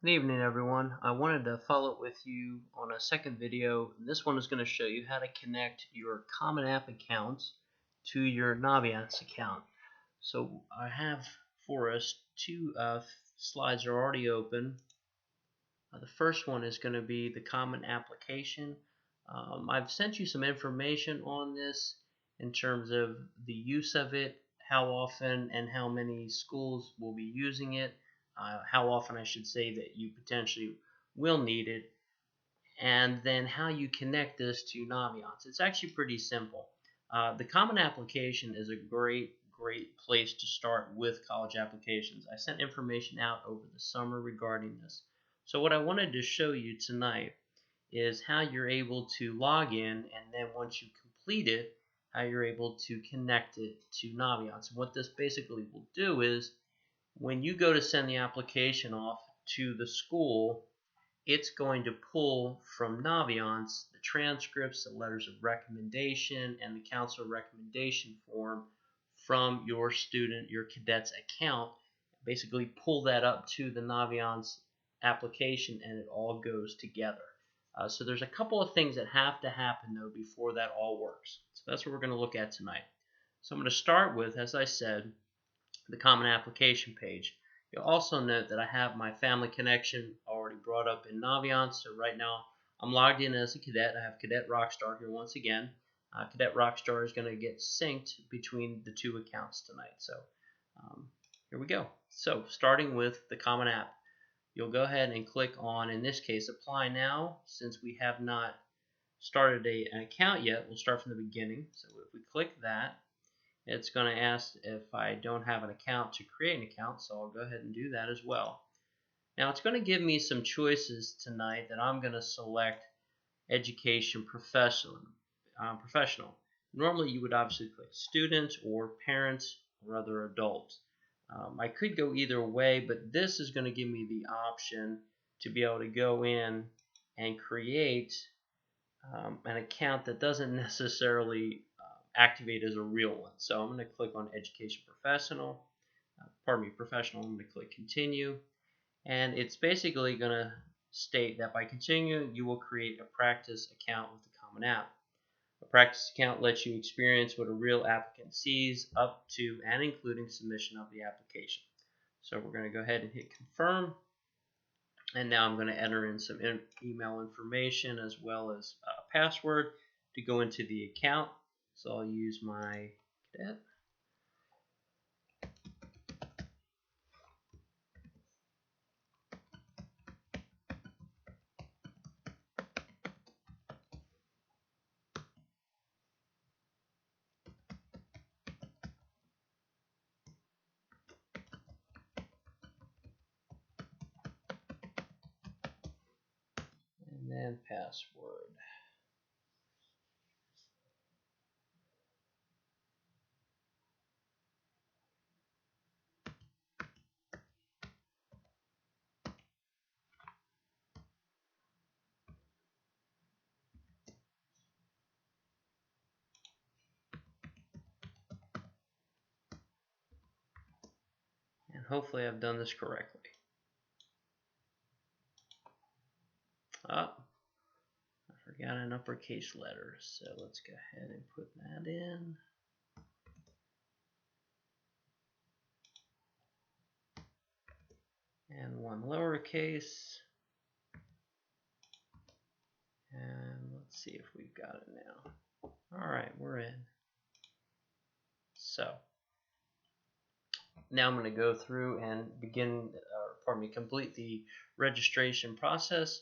Good evening, everyone. I wanted to follow up with you on a second video. This one is going to show you how to connect your Common App accounts to your Naviance account. So I have for us two slides are already open. The first one is going to be the Common Application. I've sent you some information on this in terms of the use of it, how often and how many schools will be using it, how often I should say that you potentially will need it, and then how you connect this to Naviance. It's actually pretty simple. The Common Application is a great place to start with college applications. I sent information out over the summer regarding this. So what I wanted to show you tonight is how you're able to log in, and then once you complete it, how you're able to connect it to Naviance. And what this basically will do is when you go to send the application off to the school, it's going to pull from Naviance the transcripts, the letters of recommendation, and the counselor recommendation form from your student, your cadet's account. Basically, pull that up to the Naviance application, and it all goes together. So there's a couple of things that have to happen though before that all works. So that's what we're going to look at tonight. So I'm going to start with, as I said, the Common Application page. You'll also note that I have my family connection already brought up in Naviance. So right now I'm logged in as a cadet. I have Cadet Rockstar here once again. Cadet Rockstar is going to get synced between the two accounts tonight. So here we go. So starting with the Common App, you'll go ahead and click on, in this case, Apply Now. Since we have not started an account yet, we'll start from the beginning. So if we click that, it's going to ask if I don't have an account to create an account, so I'll go ahead and do that as well. Now it's going to give me some choices tonight that I'm going to select Education Professional. Normally you would obviously click Students or Parents or other adults. I could go either way, but this is going to give me the option to be able to go in and create an account that doesn't necessarily activate as a real one. So I'm going to click on Education Professional. Professional. I'm going to click Continue, and it's basically going to state that by continuing, you will create a practice account with the Common App. A practice account lets you experience what a real applicant sees up to and including submission of the application. So we're going to go ahead and hit Confirm. And now I'm going to enter in some email information as well as a password to go into the account. So I'll use my cadet. And then password. And hopefully I've done this correctly. Oh, I forgot an uppercase letter, so let's go ahead and put that in. And one lowercase. And let's see if we've got it now. Alright, we're in. So now I'm going to go through and complete the registration process.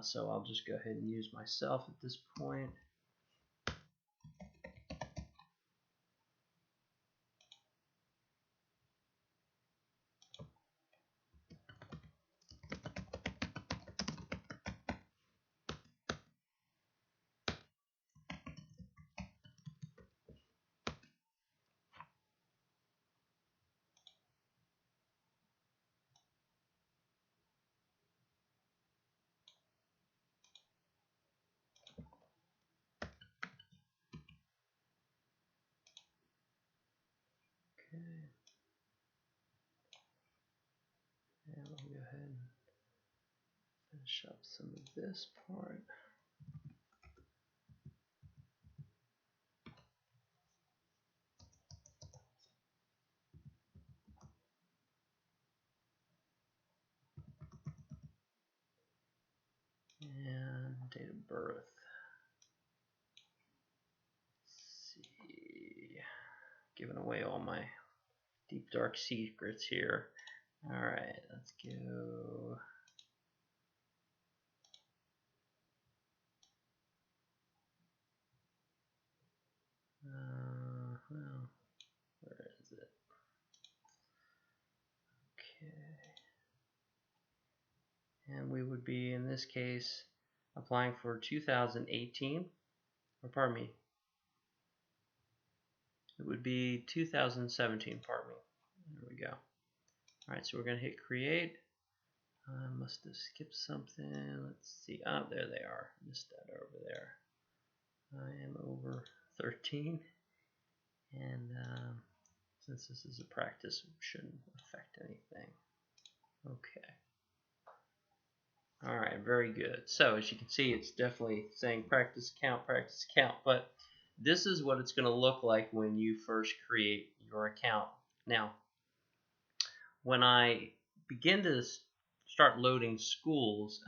So I'll just go ahead and use myself at this point. Okay. And I'll go ahead and finish up some of this part. And date of birth. Let's see. Giving away all my deep dark secrets here. Alright, let's go. Well, where is it? Okay. And we would be, in this case, applying for 2018, or pardon me, it would be 2017, pardon me. There we go. Alright, so we're going to hit create. I must have skipped something. Let's see. Oh, there they are. Missed that over there. I am over 13. And since this is a practice, it shouldn't affect anything. Okay. Alright, very good. So as you can see, it's definitely saying practice account, but this is what it's going to look like when you first create your account. Now, when I begin to start loading schools,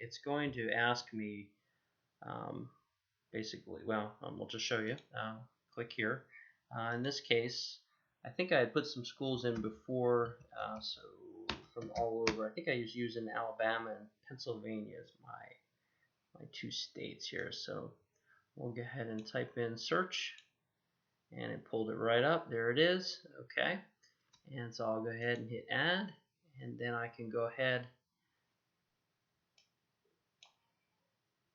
it's going to ask me basically, well, we'll just show you. Click here. In this case, I think I had put some schools in before, so from all over. I think I was using Alabama and Pennsylvania as my two states here. So we'll go ahead and type in search, and it pulled it right up. There it is. Okay. And so I'll go ahead and hit add, and then I can go ahead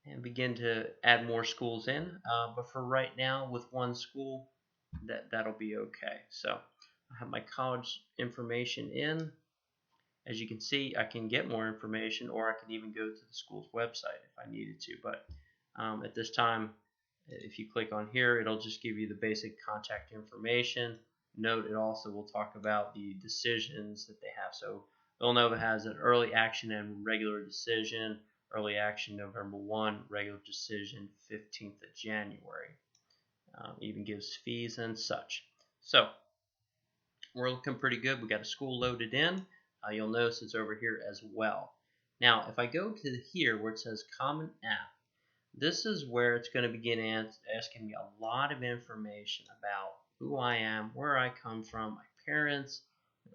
and begin to add more schools in. But for right now, with one school, that'll be okay. So I have my college information in. As you can see, I can get more information, or I can even go to the school's website if I needed to. But at this time, if you click on here, it'll just give you the basic contact information. Note it also will talk about the decisions that they have. So Villanova has an early action and regular decision. Early action November 1, regular decision 15th of January. Even gives fees and such. So we're looking pretty good. We got a school loaded in. You'll notice it's over here as well. Now, if I go to here where it says Common App, this is where it's going to begin asking me a lot of information about who I am, where I come from, my parents,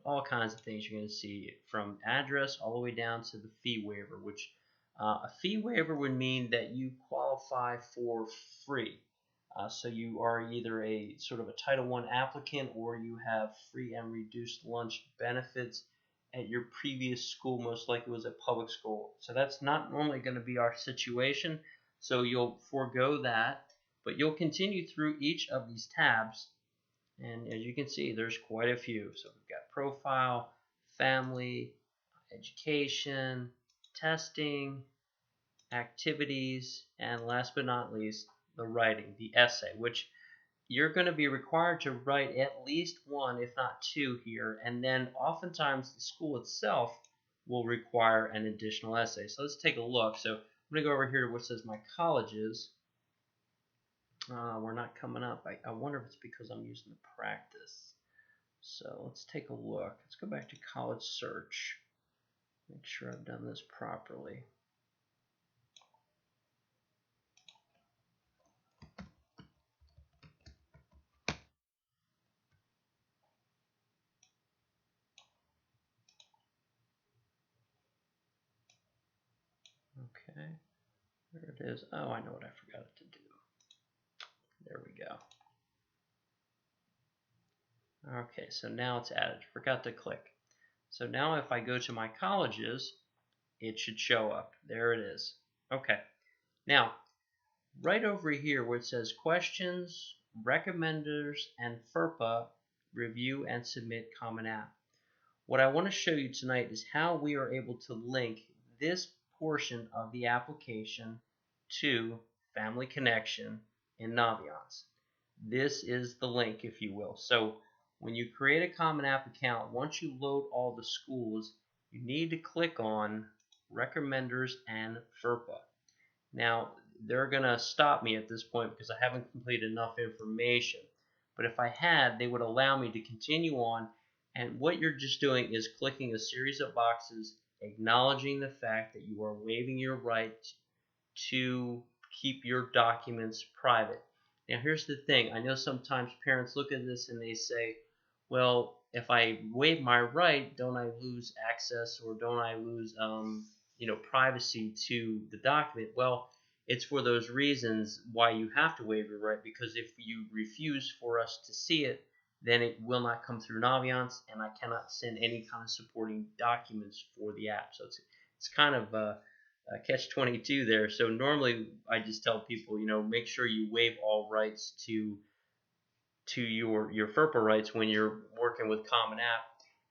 all kinds of things you're going to see, from address all the way down to the fee waiver, which a fee waiver would mean that you qualify for free. So you are either a sort of a Title I applicant, or you have free and reduced lunch benefits at your previous school. Most likely was a public school. So that's not normally going to be our situation. So you'll forego that, but you'll continue through each of these tabs. And as you can see, there's quite a few. So we've got profile, family, education, testing, activities, and last but not least, the writing, the essay, which you're going to be required to write at least one, if not two here. And then oftentimes the school itself will require an additional essay. So let's take a look. So I'm going to go over here to what says my colleges. We're not coming up. I wonder if it's because I'm using the practice. So let's take a look. Let's go back to college search. Make sure I've done this properly. Okay, there it is. Oh, I know what I forgot to do. There we go. Okay, so now it's added. Forgot to click. So now if I go to my colleges, it should show up. There it is. Okay. Now, right over here where it says questions, recommenders, and FERPA, review and submit Common App. What I want to show you tonight is how we are able to link this portion of the application to Family Connection in Naviance. This is the link, if you will. So when you create a Common App account, once you load all the schools, you need to click on recommenders, and FERPA. Now, they're going to stop me at this point because I haven't completed enough information. But if I had, they would allow me to continue on. And what you're just doing is clicking a series of boxes, acknowledging the fact that you are waiving your right to keep your documents private. Now, here's the thing. I know sometimes parents look at this and they say, well, if I waive my right, don't I lose access, or don't I lose privacy to the document? Well, it's for those reasons why you have to waive your right, because if you refuse for us to see it, then it will not come through Naviance, and I cannot send any kind of supporting documents for the app. So it's kind of catch-22 there. So normally I just tell people, make sure you waive all rights to your FERPA rights when you're working with Common App.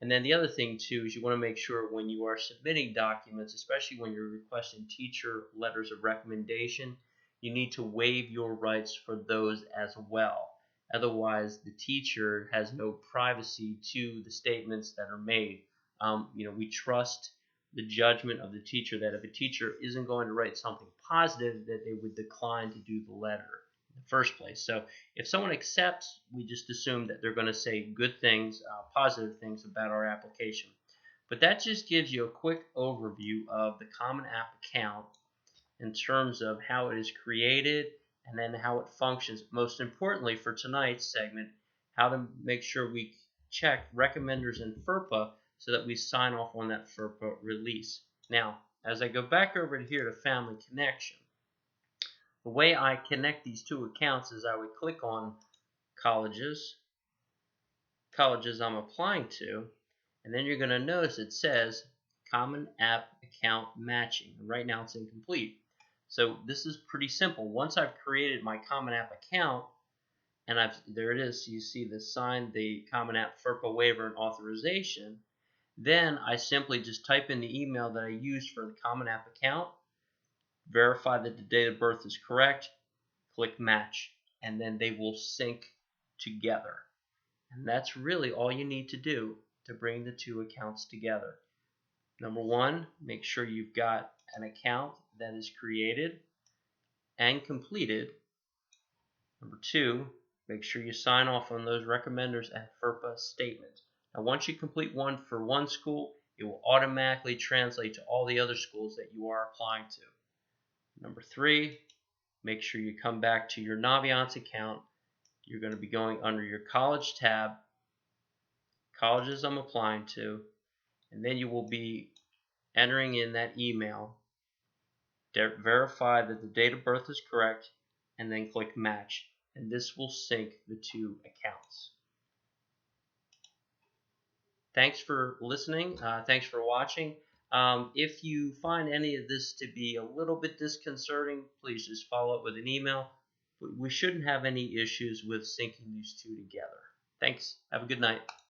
And then the other thing too is you want to make sure when you are submitting documents, especially when you're requesting teacher letters of recommendation, you need to waive your rights for those as well. Otherwise, the teacher has no privacy to the statements that are made. We trust the judgment of the teacher, that if a teacher isn't going to write something positive, that they would decline to do the letter in the first place. So if someone accepts, we just assume that they're going to say good things, positive things about our application. But that just gives you a quick overview of the Common App account in terms of how it is created and then how it functions. Most importantly for tonight's segment, how to make sure we check recommenders and FERPA so that we sign off on that FERPA release. Now, as I go back over here to Family Connection, the way I connect these two accounts is I would click on colleges I'm applying to, and then you're going to notice it says Common App Account Matching. Right now it's incomplete. So this is pretty simple. Once I've created my Common App account, and there it is, you see the sign, the Common App FERPA waiver and authorization, then I simply just type in the email that I used for the Common App account, verify that the date of birth is correct, click match, and then they will sync together. And that's really all you need to do to bring the two accounts together. Number one, make sure you've got an account that is created and completed. Number two, make sure you sign off on those recommenders and FERPA statements. Now, once you complete one for one school, it will automatically translate to all the other schools that you are applying to. Number three, make sure you come back to your Naviance account. You're going to be going under your college tab, colleges I'm applying to, and then you will be entering in that email, verify that the date of birth is correct, and then click match. And this will sync the two accounts. Thanks for listening. Thanks for watching. If you find any of this to be a little bit disconcerting, please just follow up with an email. We shouldn't have any issues with syncing these two together. Thanks. Have a good night.